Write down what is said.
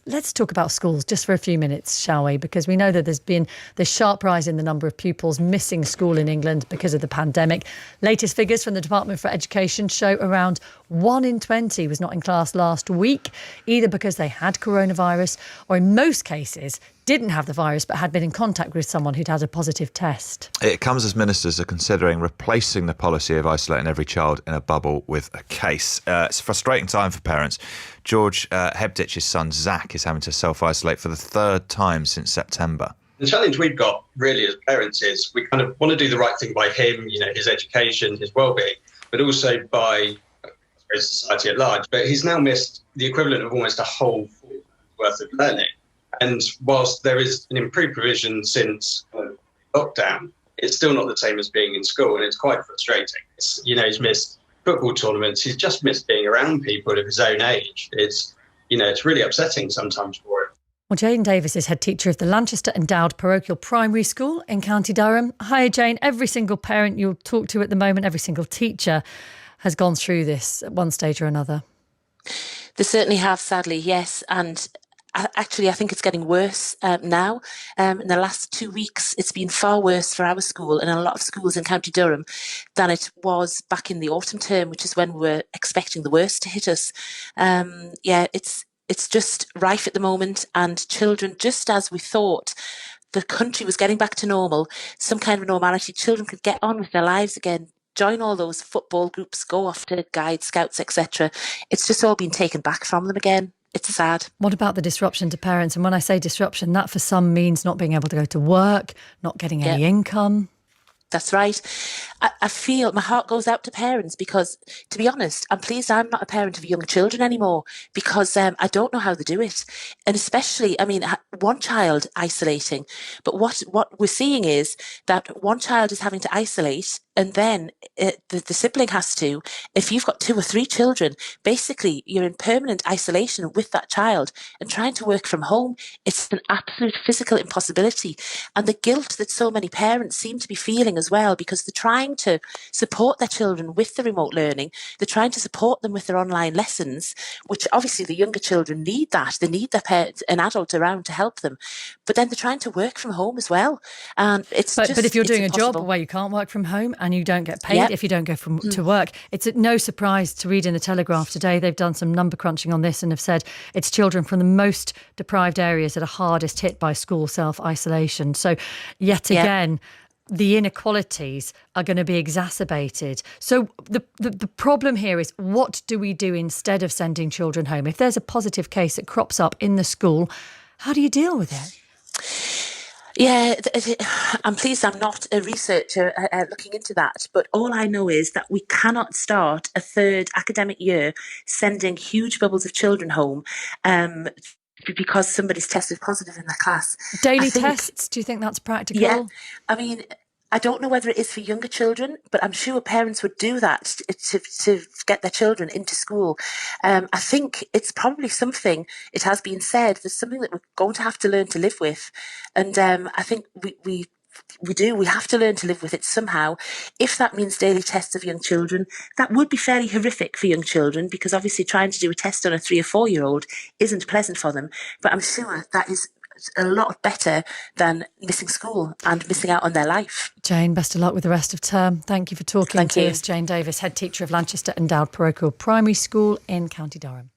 Let's talk about schools just for a few minutes, shall we? Because we know that there's been this sharp rise in the number of pupils missing school in England because of the pandemic. Latest figures from the Department for Education show around 1 in 20 was not in class last week, either because they had coronavirus or in most cases didn't have the virus but had been in contact with someone who'd had a positive test. It comes as ministers are considering replacing the policy of isolating every child in a bubble with a case. It's a frustrating time for parents. George Hebdich's son Zach is having to self-isolate for the third time since September. The challenge we've got really as parents is we kind of want to do the right thing by him, his education, his well-being, but also by society at large. But he's now missed the equivalent of almost a whole worth of learning. And whilst there is an improved provision since lockdown, it's still not the same as being in school, and it's quite frustrating. He's missed football tournaments. He's just missed being around people of his own age. It's really upsetting sometimes for him. Well, Jane Davis is head teacher of the Lanchester Endowed Parochial Primary School in County Durham. Hi, Jane. Every single parent you'll talk to at the moment, every single teacher has gone through this at one stage or another. They certainly have, sadly, yes. And actually, I think it's getting worse now. In the last 2 weeks, it's been far worse for our school and a lot of schools in County Durham than it was back in the autumn term, which is when we were expecting the worst to hit us. It's just rife at the moment, and children, just as we thought the country was getting back to normal, some kind of normality, children could get on with their lives again, join all those football groups, go off to guide, scouts, etc. It's just all been taken back from them again. It's sad. What about the disruption to parents? And when I say disruption, that for some means not being able to go to work, not getting any income. That's right. I feel my heart goes out to parents because, to be honest, I'm pleased I'm not a parent of young children anymore because I don't know how they do it. And especially, one child isolating. But what we're seeing is that one child is having to isolate, and then the sibling has to. If you've got 2 or 3 children, basically you're in permanent isolation with that child and trying to work from home. It's an absolute physical impossibility. And the guilt that so many parents seem to be feeling as well, because they're trying to support their children with the remote learning. They're trying to support them with their online lessons, which obviously the younger children need that. They need their parents, an adult around to help them. But then they're trying to work from home as well. And but if you're doing a job where you can't work from home and you don't get paid if you don't go to work, it's no surprise to read in the Telegraph today. They've done some number crunching on this and have said it's children from the most deprived areas that are hardest hit by school self-isolation. So yet again, the inequalities are going to be exacerbated. So the problem here is, what do we do instead of sending children home? If there's a positive case that crops up in the school, how do you deal with it? Yeah, I'm pleased I'm not a researcher looking into that, but all I know is that we cannot start a third academic year sending huge bubbles of children home because somebody's tested positive in their class. Daily tests, do you think that's practical? Yeah, I don't know whether it is for younger children, but I'm sure parents would do that to get their children into school. I think it's probably something, it has been said, there's something that we're going to have to learn to live with. And I think we have to learn to live with it somehow. If that means daily tests of young children, that would be fairly horrific for young children, because obviously trying to do a test on a 3 or 4-year-old isn't pleasant for them. But I'm sure that is a lot better than missing school and missing out on their life. Jane, best of luck with the rest of term. Thank you for talking to us. Jane Davis, head teacher of Lanchester Endowed Parochial Primary School in County Durham.